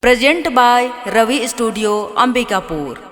Present by Ravi studio Ambikapur.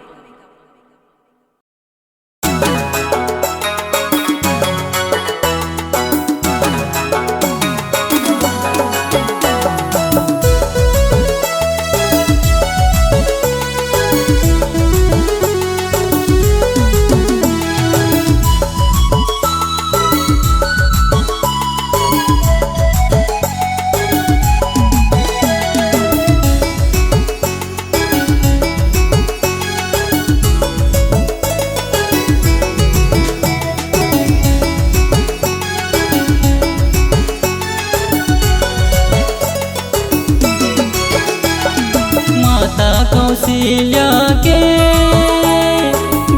माता कौशल्या के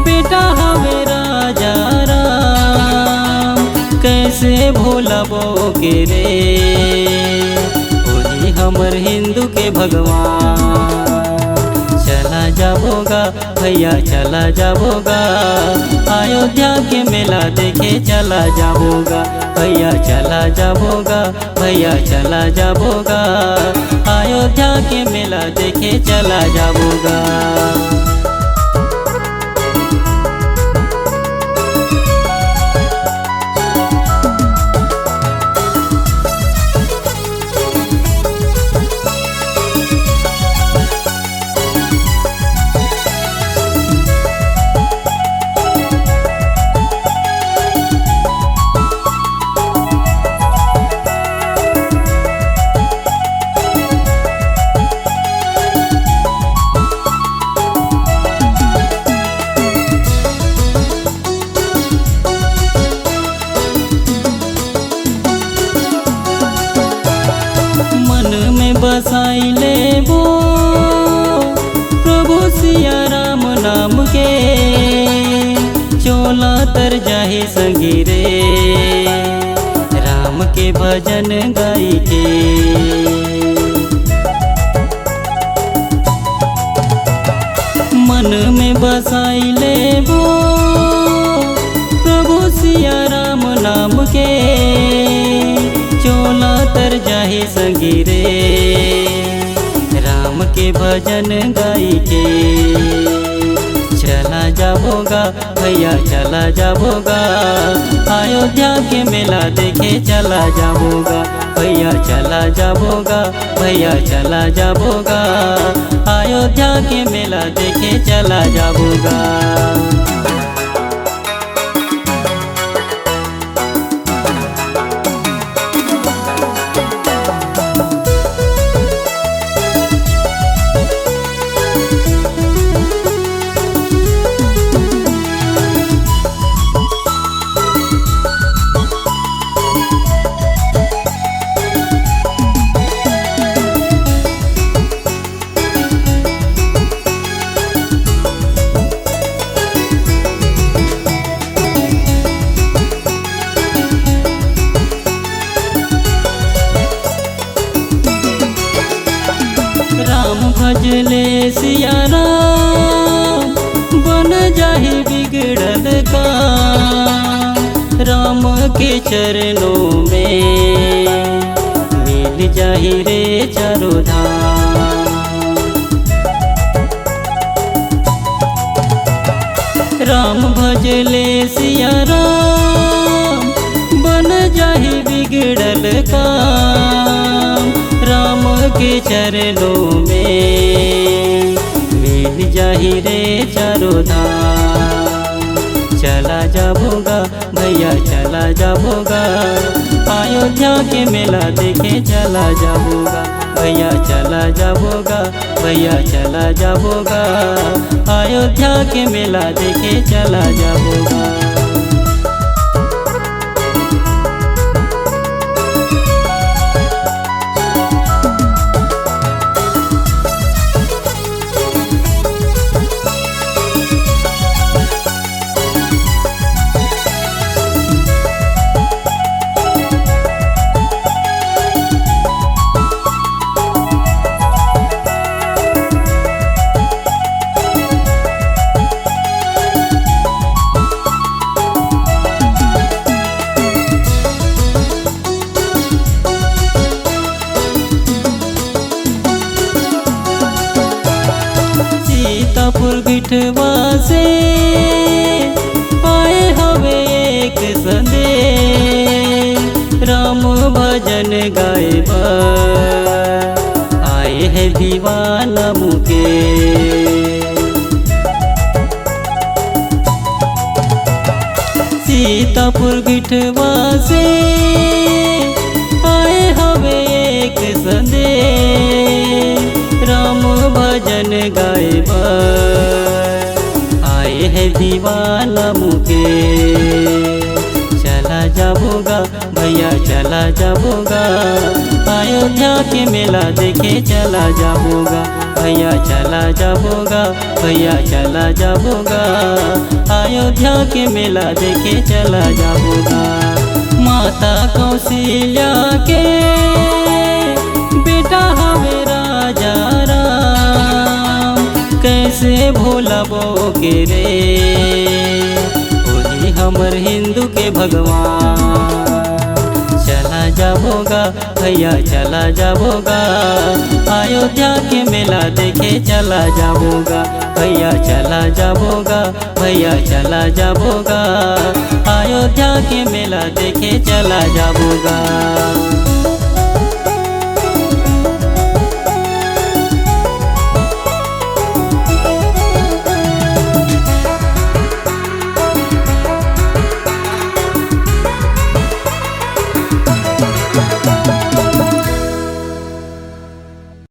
बेटा हवे राजा राम, कैसे भूलबो के रे वही हमर हिंदू के भगवान। चला जाबोगा भैया चला जाबोगा, अयोध्या के मेला देखे चला जाबोगा भैया चला जाबोगा, भैया चला जाबोगा, अयोध्या के मेला देखे चला जाबोगा। बसाइले वो प्रभु सिया राम नाम के, चोला तर जाहि संगी रे राम के भजन गाई के। मन में बसाइले वो प्रभु सिया राम नाम के, चोला तर जाहि संगी रे राम के भजन गाई के। चला जाबोगा भैया चला जाबोगा, अयोध्या के मेला देखे चला जाबोगा भैया चला जाबोगा, भैया चला जाबोगा, अयोध्या के मेला देखे चला जाबोगा। राम भजले सिया राम, बन जाहि बिगड़ल काम, राम के चरणों में मिल जाहि रे चारों धाम। राम भजले सिया राम, बन जाहि बिगड़ल काम, राम के चरणों में मिल जाहि रे चारों धाम। चला जाबोगा भैया चला जाबोगा, अयोध्या के मेला देखे चला जाबोगा भैया चला जाबोगा, भैया चला जाबोगा, अयोध्या के मेला देखे चला जाबोगा। सीतापुर बिठवा से आए हवे एक संदेश, राम भजन गाए आए है दीवाना मुकेश। सीतापुर बिठवा से आए हवे एक संदेश, राम भजन गाए आए है दीवाना मुकेश। चला जाबोगा भैया चला जाबोगा, अयोध्या के मेला देखे चला जाबोगा भैया चला जाबोगा, भैया चला जाबोगा, अयोध्या के मेला देखे चला जाबोगा। माता कौशल्या के बेटा हवे राजा राम, कैसे भूलबो के रे वही हमर हिंदू के भगवान। चला जाबोगा भैया चला जाबोगा, अयोध्या के मेला देखे चला जाबोगा भैया चला जाबोगा, भैया चला जाबोगा, अयोध्या के मेला देखे चला जाबोगा।